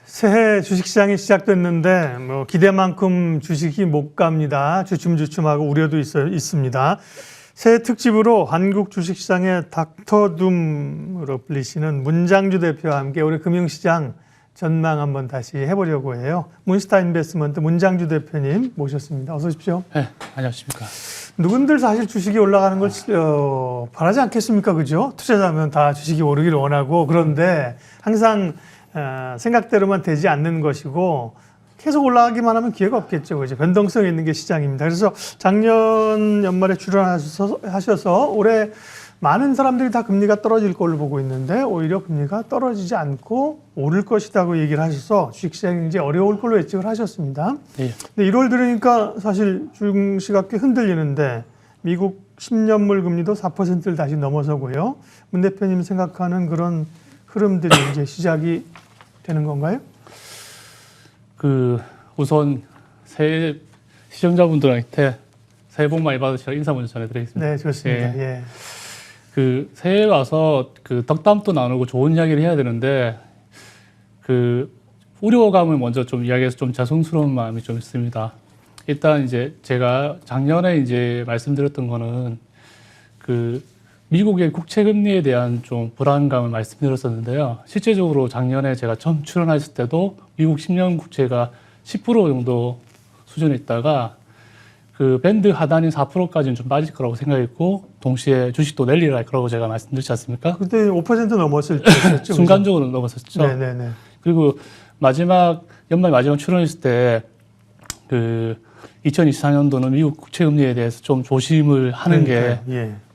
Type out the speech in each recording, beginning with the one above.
새해 주식시장이 시작됐는데 뭐 기대만큼 주식이 못 갑니다. 주춤주춤하고 우려도 있습니다. 새해 특집으로 한국 주식시장의 닥터둠으로 불리시는 문장주 대표와 함께 올해 금융시장 전망 한번 다시 해보려고 해요. 문스타인베스트먼트 문장주 대표님 모셨습니다. 어서 오십시오. 네, 안녕하십니까. 누군들 사실 주식이 올라가는 걸 바라지 않겠습니까? 그죠? 투자자면 다 주식이 오르기를 원하고, 그런데 항상 생각대로만 되지 않는 것이고 계속 올라가기만 하면 기회가 없겠죠. 그죠? 변동성이 있는 게 시장입니다. 그래서 작년 연말에 출연하셔서 올해 많은 사람들이 다 금리가 떨어질 걸로 보고 있는데 오히려 금리가 떨어지지 않고 오를 것이라고 얘기를 하셔서 주식시장이 이제 어려울 걸로 예측을 하셨습니다. 네. 근데 1월 들으니까 사실 증시가 꽤 흔들리는데 미국 10년물 금리도 4%를 다시 넘어서고요. 문 대표님 생각하는 그런 흐름들이 이제 시작이 되는 건가요? 우선 새해 시청자분들한테 새해 복 많이 받으시라고 인사 먼저 전해드리겠습니다. 네, 좋습니다. 예. 새해에 와서 덕담도 나누고 좋은 이야기를 해야 되는데 우려감을 먼저 좀 이야기해서 좀 자성스러운 마음이 좀 있습니다. 일단 이제 제가 작년에 이제 말씀드렸던 거는 미국의 국채 금리에 대한 좀 불안감을 말씀드렸었는데요. 실제적으로 작년에 제가 처음 출연했을 때도 미국 10년 국채가 10% 정도 수준에 있다가 밴드 하단인 4%까지는 좀 빠질 거라고 생각했고, 동시에 주식도 랠리를 할 거라고 제가 말씀드렸지 않습니까? 그때 5% 넘었을 때였죠. 순간적으로 넘었었죠. 네네네. 그리고 연말 마지막 출연했을 때 2024년도는 미국 국채 금리에 대해서 좀 조심을 하는 게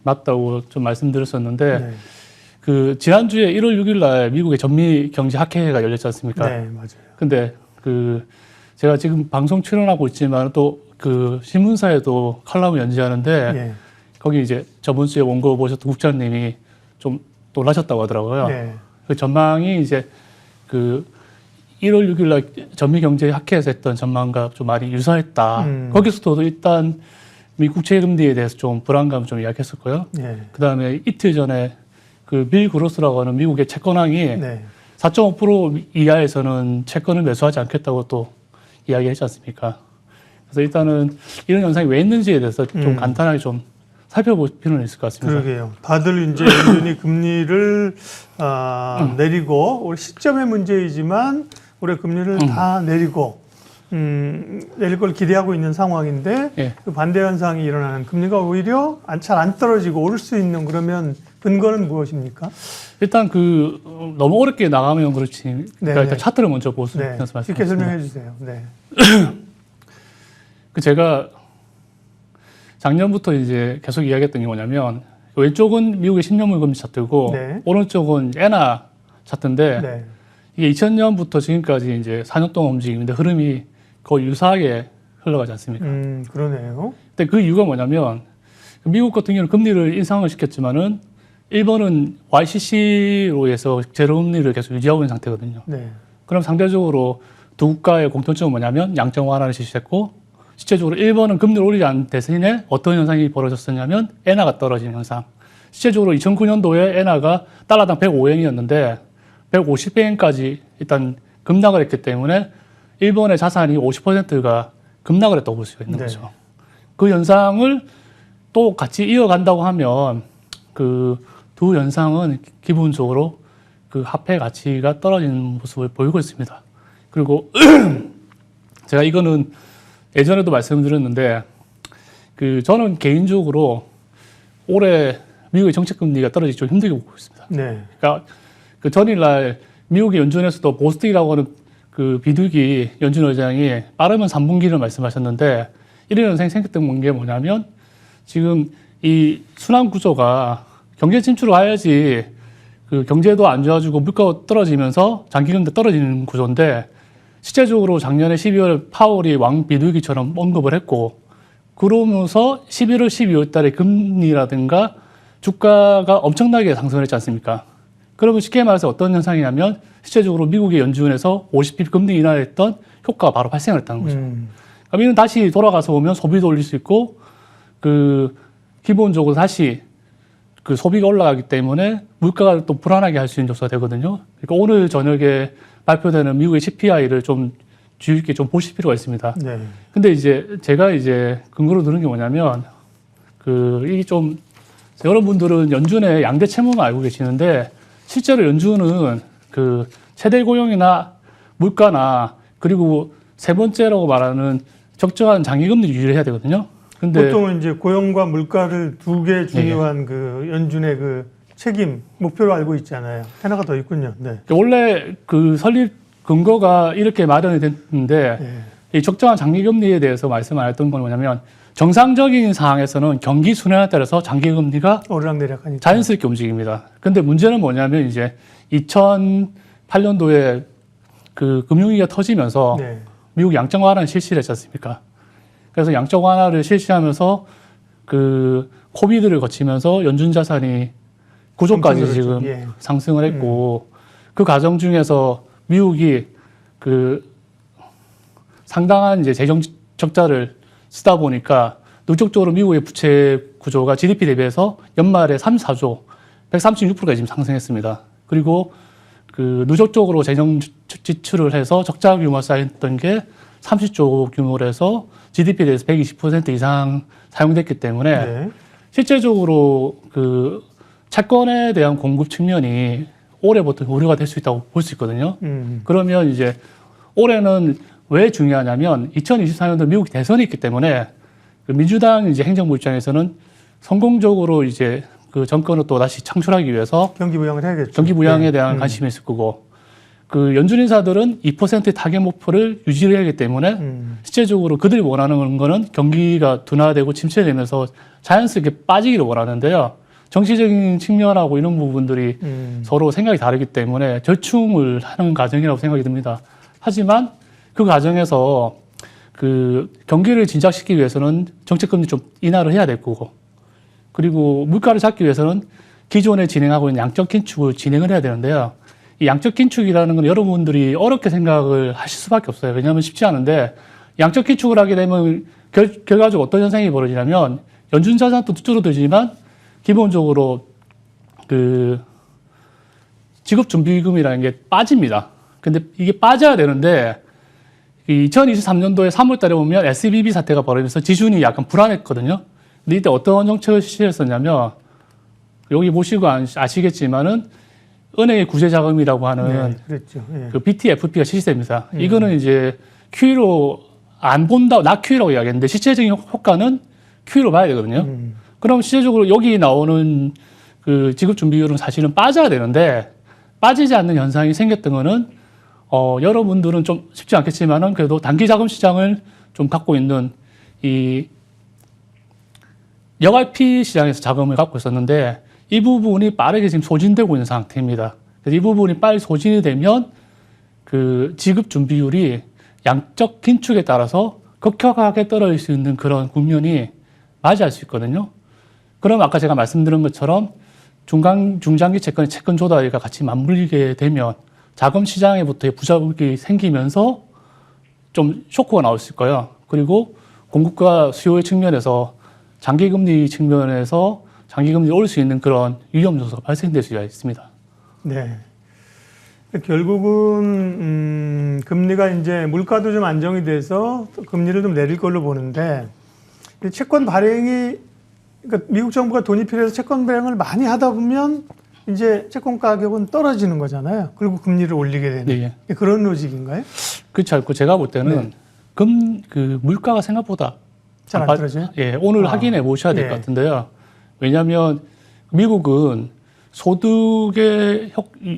맞다고 좀 말씀드렸었는데, 지난주에 1월 6일 날 미국의 전미 경제 학회가 열렸지 않습니까? 네, 맞아요. 근데 제가 지금 방송 출연하고 있지만 또 신문사에도 칼럼을 연재하는데, 거기 이제 저번 주에 원고 보셨던 국장님이 좀 놀라셨다고 하더라고요. 그 전망이 이제 1월 6일 날 전미경제학회에서 했던 전망과 좀 많이 유사했다. 거기서도 일단 미 국채 금리에 대해서 좀 불안감을 좀 이야기했었고요. 그 다음에 이틀 전에 빌 그로스라고 하는 미국의 채권왕이 4.5% 이하에서는 채권을 매수하지 않겠다고 또 이야기했지 않습니까? 그래서 일단은 이런 현상이 왜 있는지에 대해서 좀 간단하게 좀 살펴볼 필요는 있을 것 같습니다. 그러게요. 다들 이제 연준이 금리를 내리고, 올해 시점의 문제이지만 올해 금리를 다 내리고 내릴 걸 기대하고 있는 상황인데, 그 반대 현상이 일어나는, 금리가 오히려 잘 안 떨어지고 오를 수 있는, 그러면 근거는 무엇입니까? 일단 너무 어렵게 나가면 그렇지. 그러니까 일단 차트를 먼저 보수해서 말씀드리겠습니다. 쉽게 설명해 주세요. 네. 제가 작년부터 이제 계속 이야기했던 게 뭐냐면, 왼쪽은 미국의 10년물 금리 차트고 오른쪽은 엔화 차트인데, 이게 2000년부터 지금까지 이제 4년 동안 움직이는데 흐름이 거의 유사하게 흘러가지 않습니까? 그러네요. 근데 그 이유가 뭐냐면, 미국 같은 경우는 금리를 인상을 시켰지만은 일본은 YCC로 해서 제로 금리를 계속 유지하고 있는 상태거든요. 그럼 상대적으로 두 국가의 공통점은 뭐냐면 양적 완화를 실시했고, 실제적으로 일본은 금리를 올리지 않은 대신에 어떤 현상이 벌어졌었냐면 엔화가 떨어지는 현상. 실제적으로 2009년도에 엔화가 달러당 105엔이었는데 150엔까지 일단 급락을 했기 때문에 일본의 자산이 50%가 급락을 했다고 볼 수가 있는 거죠. 그 현상을 또 같이 이어간다고 하면 두 현상은 기본적으로 화폐 가치가 떨어지는 모습을 보이고 있습니다. 그리고 제가 이거는 예전에도 말씀드렸는데, 저는 개인적으로 올해 미국의 정책 금리가 떨어지기 좀 힘들게 보고 있습니다. 그러니까 전일날 미국의 연준에서도 보스틱이라고 하는 비둘기 연준 의장이 빠르면 3분기를 말씀하셨는데, 이런 현상이 생겼던 게 뭐냐면, 지금 이 순환 구조가 경제 진출을 해야지 경제도 안 좋아지고 물가가 떨어지면서 장기금리 떨어지는 구조인데, 실제적으로 작년에 12월 파월이 왕비둘기처럼 언급을 했고, 그러면서 11월, 12월 달에 금리라든가 주가가 엄청나게 상승을 했지 않습니까? 그러면 쉽게 말해서 어떤 현상이냐면, 실제적으로 미국의 연준에서 50bp 금리 인하했던 효과가 바로 발생을 했다는 거죠. 그럼 이는 다시 돌아가서 보면 소비도 올릴 수 있고, 기본적으로 다시 그 소비가 올라가기 때문에 물가가 또 불안하게 할 수 있는 요소가 되거든요. 그러니까 오늘 저녁에 발표되는 미국의 CPI를 좀 주의 깊게 좀 보실 필요가 있습니다. 네. 근데 이제 제가 이제 근거로 들은 게 뭐냐면 이게 좀 여러분들은 연준의 양대 채무만 알고 계시는데 실제로 연준은 그 최대 고용이나 물가나 그리고 세 번째라고 말하는 적정한 장기금리 유지를 해야 되거든요. 근데 보통은 이제 고용과 물가를 두 개 중요한 그 연준의 그 책임 목표로 알고 있잖아요. 하나가 더 있군요. 네. 원래 그 설립 근거가 이렇게 마련이 됐는데 이 적정한 장기금리에 대해서 말씀 안 했던 건 뭐냐면 정상적인 상황에서는 경기 순환에 따라서 장기금리가 오르락내리락하니까 자연스럽게 움직입니다. 근데 문제는 뭐냐면 이제 2008년도에 그 금융위기가 터지면서 네. 미국 양적 완화를 실시를 했지 않습니까? 그래서 양적 완화를 실시하면서 그 코비드를 거치면서 연준 자산이 9조까지 지금 상승을 했고 그 과정 중에서 미국이 그 상당한 이제 재정 적자를 쓰다 보니까 누적적으로 미국의 부채 구조가 GDP 대비해서 연말에 34조, 136%까지 지금 상승했습니다. 그리고 그 누적적으로 재정 지출을 해서 적자 규모가 쌓였던 게 30조 규모로 해서 GDP에 대해서 120% 이상 사용됐기 때문에 실제적으로 그 채권에 대한 공급 측면이 올해부터 우려가 될 수 있다고 볼 수 있거든요. 그러면 이제 올해는 왜 중요하냐면 2024년도 미국 대선이 있기 때문에 그 민주당 이제 행정부 입장에서는 성공적으로 이제 그 정권을 또 다시 창출하기 위해서 경기 부양을 해야겠죠. 경기 부양에 대한 관심이 있을 거고 그 연준 인사들은 2% 타겟 목표를 유지를 하기 때문에 실제적으로 그들이 원하는 거는 경기가 둔화되고 침체되면서 자연스럽게 빠지기를 원하는데요. 정치적인 측면하고 이런 부분들이 서로 생각이 다르기 때문에 절충을 하는 과정이라고 생각이 듭니다. 하지만 그 과정에서 그 경기를 진작시키기 위해서는 정책금리 좀 인하를 해야 될 거고 그리고 물가를 잡기 위해서는 기존에 진행하고 있는 양적 긴축을 진행을 해야 되는데요. 이 양적 긴축이라는 건 여러분들이 어렵게 생각을 하실 수밖에 없어요. 왜냐하면 쉽지 않은데 양적 긴축을 하게 되면 결과적으로 어떤 현상이 벌어지냐면 연준 자산도 줄어들지만 기본적으로 그 지급준비금이라는 게 빠집니다. 근데 이게 빠져야 되는데 2023년도에 3월 달에 보면 SVB 사태가 벌어지면서 지준이 약간 불안했거든요. 근데 이때 어떤 정책을 실시했었냐면 여기 보시고 아시겠지만은 은행의 구제자금이라고 하는 그랬죠. 그 BTFP가 실시됩니다. 이거는 이제 QE로 안 본다, not QE라고 이야기했는데 실제적인 효과는 QE로 봐야 되거든요. 그럼 실제적으로 여기 나오는 그 지급준비율은 사실은 빠져야 되는데 빠지지 않는 현상이 생겼던 거는 여러분들은 좀 쉽지 않겠지만은 그래도 단기 자금 시장을 좀 갖고 있는 이 여갈피 시장에서 자금을 갖고 있었는데 이 부분이 빠르게 지금 소진되고 있는 상태입니다. 그래서 이 부분이 빨리 소진이 되면 그 지급 준비율이 양적 긴축에 따라서 급격하게 떨어질 수 있는 그런 국면이 맞이할 수 있거든요. 그럼 아까 제가 말씀드린 것처럼 중장기 채권의 채권 조달과 같이 맞물리게 되면 자금 시장에부터의 부작용이 생기면서 좀 쇼크가 나올 수 있고요. 그리고 공급과 수요의 측면에서 장기금리 측면에서 장기금리 올 수 있는 그런 위험 요소가 발생될 수가 있습니다. 네. 결국은 금리가 이제 물가도 좀 안정이 돼서 금리를 좀 내릴 걸로 보는데 채권 발행이 그러니까 미국 정부가 돈이 필요해서 채권 발행을 많이 하다 보면 이제 채권 가격은 떨어지는 거잖아요. 그리고 금리를 올리게 되는 그런 로직인가요? 그렇지 않고 제가 볼 때는 그 물가가 생각보다 잘 안 떨어져요? 오늘 확인해 보셔야 될 것 같은데요. 왜냐하면 미국은 소득의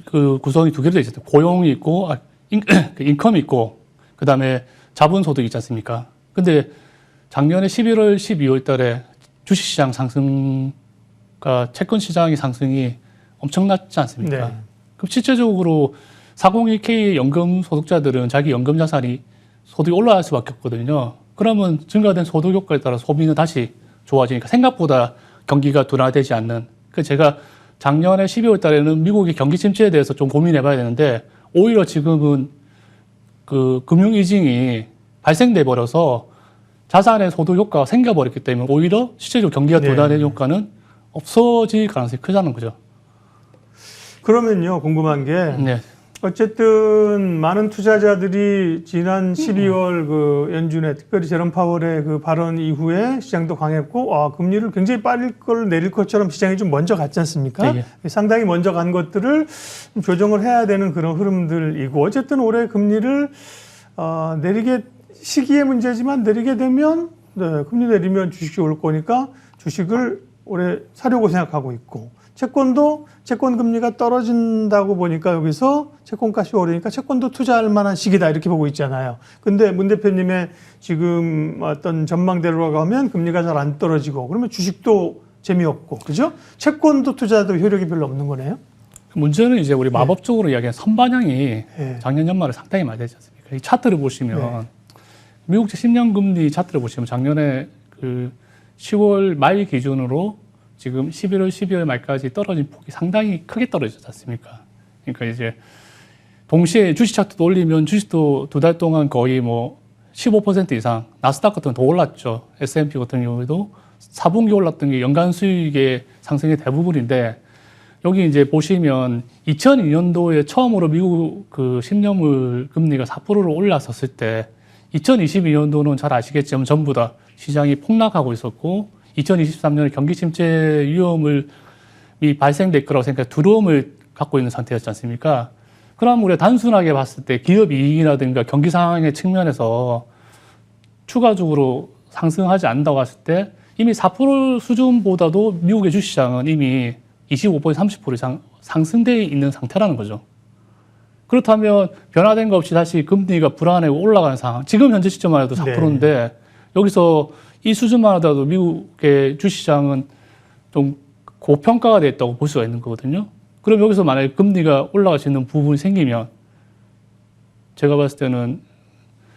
그 구성이 두 개로 되어 있어요. 고용이 있고, 인컴이 있고, 그 다음에 자본소득이 있지 않습니까? 근데 작년에 11월, 12월 달에 주식시장 상승과 채권시장의 상승이 엄청났지 않습니까? 그럼 실제적으로 401k 연금 소득자들은 자기 연금 자산이 소득이 올라갈 수밖에 없거든요. 그러면 증가된 소득 효과에 따라 소비는 다시 좋아지니까 생각보다 경기가 둔화되지 않는. 그래서 제가 작년에 12월 달에는 미국의 경기 침체에 대해서 좀 고민해 봐야 되는데 오히려 지금은 그 금융 이징이 발생돼 버려서 자산의 소득 효과가 생겨버렸기 때문에 오히려 실제적으로 경기가 둔화된 효과는 없어질 가능성이 크다는 거죠. 그러면요, 궁금한 게 네. 어쨌든 많은 투자자들이 지난 12월 그 연준의 특별히 제롬 파월의 그 발언 이후에 시장도 강했고, 금리를 굉장히 빠를 걸 내릴 것처럼 시장이 좀 먼저 갔지 않습니까? 네. 상당히 먼저 간 것들을 좀 조정을 해야 되는 그런 흐름들이고, 어쨌든 올해 금리를 내리게 시기의 문제지만 내리게 되면 금리 내리면 주식이 올 거니까 주식을 올해 사려고 생각하고 있고, 채권도 채권 금리가 떨어진다고 보니까 여기서 채권값이 오르니까 채권도 투자할 만한 시기다 이렇게 보고 있잖아요. 근데 문 대표님의 지금 어떤 전망대로 가면 금리가 잘 안 떨어지고 그러면 주식도 재미없고, 그죠? 채권도 투자도 효력이 별로 없는 거네요. 문제는 이제 우리 마법적으로 이야기한 선반영이 작년 연말에 상당히 많이 되지 않습니까? 이 차트를 보시면 미국 10년 금리 차트를 보시면 작년에 그 10월 말 기준으로 지금 11월, 12월 말까지 떨어진 폭이 상당히 크게 떨어지지 않습니까? 그러니까 이제 동시에 주식 차트도 올리면 주식도 2달 동안 거의 뭐 15% 이상, 나스닥 같은 건 더 올랐죠. S&P 같은 경우에도 4분기 올랐던 게 연간 수익의 상승의 대부분인데, 여기 이제 보시면 2002년도에 처음으로 미국 그 10년물 금리가 4%로 올랐었을 때 2022년도는 잘 아시겠지만 전부 다 시장이 폭락하고 있었고, 2023년에 경기 침체 위험이 발생될 거라고 생각해 두려움을 갖고 있는 상태였지 않습니까? 그럼 우리가 단순하게 봤을 때 기업 이익이라든가 경기 상황의 측면에서 추가적으로 상승하지 않는다고 했을 때 이미 4% 수준보다도 미국의 주식시장은 이미 25% 30% 이상 상승되어 있는 상태라는 거죠. 그렇다면 변화된 거 없이 다시 금리가 불안하고 올라가는 상황, 지금 현재 시점만 해도 4%인데 여기서 이 수준만 하더라도 미국의 주식시장은 좀 고평가가 됐다고 볼 수가 있는 거거든요. 그럼 여기서 만약에 금리가 올라갈 수 있는 부분이 생기면 제가 봤을 때는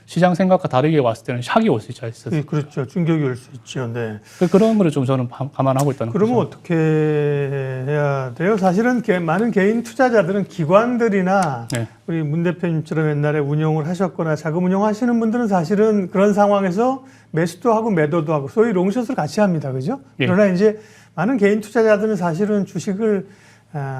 시장 생각과 다르게 왔을 때는 샥이 올 수 있지 않습니까? 네, 그렇죠. 충격이 올 수 있죠. 네. 그런 거를 좀 저는 감안하고 있다는 거죠. 그러면 어떻게 해야 돼요? 사실은 많은 개인 투자자들은 기관들이나 우리 문 대표님처럼 옛날에 운용을 하셨거나 자금 운용하시는 분들은 사실은 그런 상황에서 매수도 하고 매도도 하고 소위 롱숏을 같이 합니다. 그죠? 그러나 이제 많은 개인 투자자들은 사실은 주식을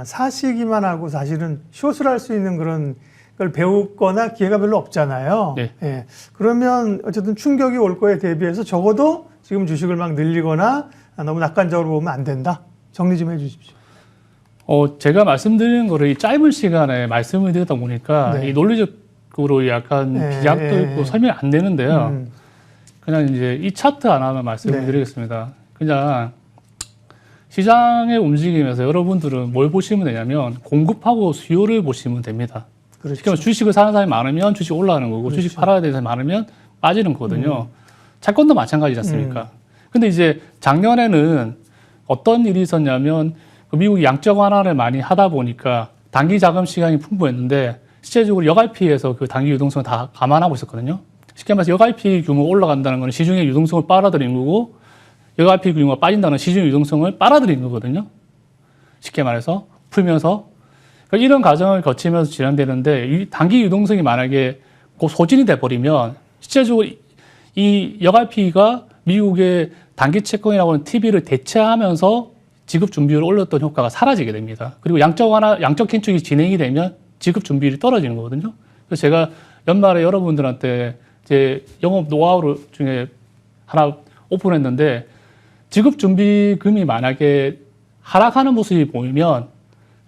사시기만 하고 사실은 숏을 할 수 있는 그런 걸 배우거나 기회가 별로 없잖아요. 예. 그러면 어쨌든 충격이 올 거에 대비해서 적어도 지금 주식을 막 늘리거나 너무 낙관적으로 보면 안 된다. 정리 좀 해주십시오. 제가 말씀드리는 거를 이 짧은 시간에 말씀을 드리다 보니까 이 논리적으로 약간 비약도 있고 설명이 안 되는데요. 그냥 이제 이 차트 하나만 말씀을 드리겠습니다. 그냥 시장의 움직임에서 여러분들은 뭘 보시면 되냐면 공급하고 수요를 보시면 됩니다. 그렇죠. 주식을 사는 사람이 많으면 주식이 올라가는 거고, 그렇죠. 주식 팔아야 되는 사람이 많으면 빠지는 거거든요. 채권도 마찬가지지 않습니까? 근데 이제 작년에는 어떤 일이 있었냐면 미국이 양적 완화를 많이 하다 보니까 단기 자금 시장이 풍부했는데 실제적으로 여갈피에서 그 단기 유동성을 다 감안하고 있었거든요. 쉽게 말해서 여갈피 규모가 올라간다는 건 시중의 유동성을 빨아들이는 거고, 여갈피 규모가 빠진다는 시중의 유동성을 빨아들이는 거거든요. 쉽게 말해서 풀면서 이런 과정을 거치면서 진행되는데, 이 단기 유동성이 만약에 곧 소진이 돼버리면 실제적으로 이 여갈피가 미국의 단기 채권이라고 하는 TV를 대체하면서 지급 준비율을 올렸던 효과가 사라지게 됩니다. 그리고 양적 긴축이 진행이 되면 지급 준비율이 떨어지는 거거든요. 그래서 제가 연말에 여러분들한테 제 영업 노하우 중에 하나 오픈했는데, 지급 준비금이 만약에 하락하는 모습이 보이면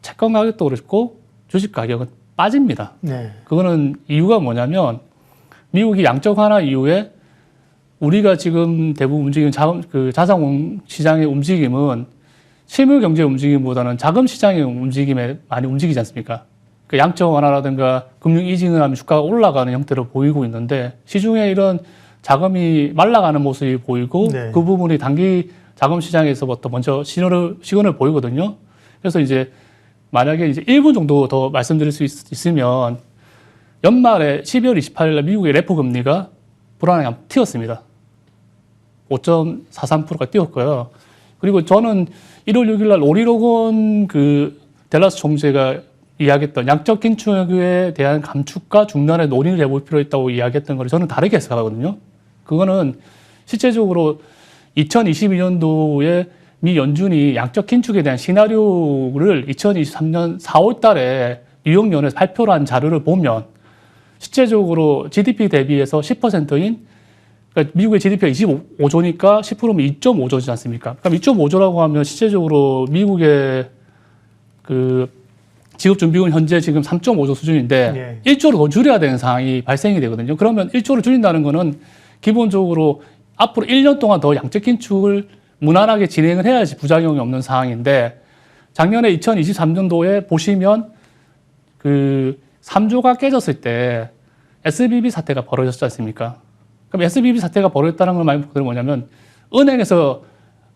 채권 가격도 그렇고 주식 가격은 빠집니다. 그거는 이유가 뭐냐면 미국이 양적 완화 이후에 우리가 지금 대부분 움직이는 자산 시장의 움직임은 실물 경제 움직임보다는 자금 시장의 움직임에 많이 움직이지 않습니까? 그 양적 완화라든가 금융 이징을 하면 주가가 올라가는 형태로 보이고 있는데, 시중에 이런 자금이 말라가는 모습이 보이고 그 부분이 단기 자금 시장에서부터 먼저 시그널을 보이거든요. 그래서 이제 만약에 이제 1분 정도 더 말씀드릴 수 있으면, 연말에 12월 28일 날 미국의 레포 금리가 불안하게 한번 튀었습니다. 5.43%가 뛰었고요. 그리고 저는 1월 6일 날 오리 로건 그 댈러스 총재가 이야기했던 양적 긴축에 대한 감축과 중단에 논의를 해볼 필요 있다고 이야기했던 걸 저는 다르게 해석하거든요. 그거는 실제적으로 2022년도에 미 연준이 양적 긴축에 대한 시나리오를 2023년 4월 달에 뉴욕연에서 발표를 한 자료를 보면 실제적으로 GDP 대비해서 10%인 그러니까 미국의 GDP가 25조니까 10%면 2.5조지 않습니까? 그럼 2.5조라고 하면 실제적으로 미국의 그 지급준비금 현재 지금 3.5조 수준인데 1조로 더 줄여야 되는 상황이 발생이 되거든요. 그러면 1조를 줄인다는 거는 기본적으로 앞으로 1년 동안 더 양적 긴축을 무난하게 진행을 해야지 부작용이 없는 상황인데 작년에 2023년도에 보시면 그 3조가 깨졌을 때 SBB 사태가 벌어졌지 않습니까? 그럼 SBB 사태가 벌어졌다는 걸 말하는 뭐냐면 은행에서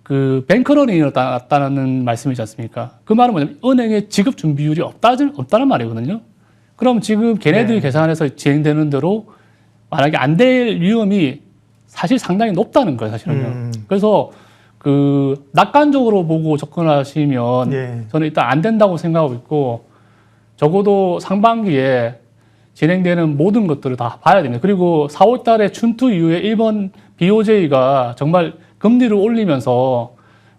그 뱅크런이 일어났다는 말씀이지 않습니까? 그 말은 뭐냐면 은행의 지급 준비율이 없다는 말이거든요. 그럼 지금 걔네들이 계산해서 진행되는 대로 만약에 안 될 위험이 사실 상당히 높다는 거예요, 사실은요. 그래서 그 낙관적으로 보고 접근하시면 저는 일단 안 된다고 생각하고 있고 적어도 상반기에 진행되는 모든 것들을 다 봐야 됩니다. 그리고 4월 달에 춘투 이후에 일본 BOJ가 정말 금리를 올리면서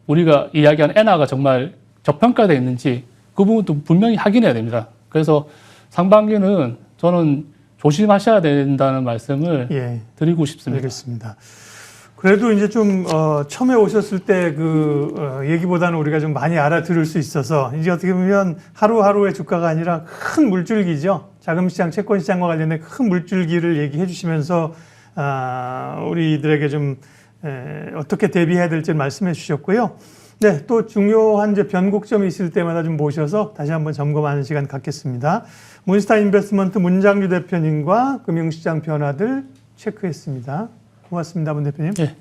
우리가 이야기한 엔화가 정말 저평가되어 있는지 그 부분도 분명히 확인해야 됩니다. 그래서 상반기는 저는 조심하셔야 된다는 말씀을 드리고 싶습니다. 알겠습니다. 그래도 이제 좀 처음에 오셨을 때 그 얘기보다는 우리가 좀 많이 알아들을 수 있어서 이제 어떻게 보면 하루하루의 주가가 아니라 큰 물줄기죠. 자금시장, 채권시장과 관련된 큰 물줄기를 얘기해 주시면서 우리들에게 좀 어떻게 대비해야 될지 말씀해 주셨고요. 네, 또 중요한 이제 변곡점이 있을 때마다 좀 모셔서 다시 한번 점검하는 시간 갖겠습니다. 문스타 인베스트먼트 문장규 대표님과 금융시장 변화들 체크했습니다. 고맙습니다, 문 대표님. 네,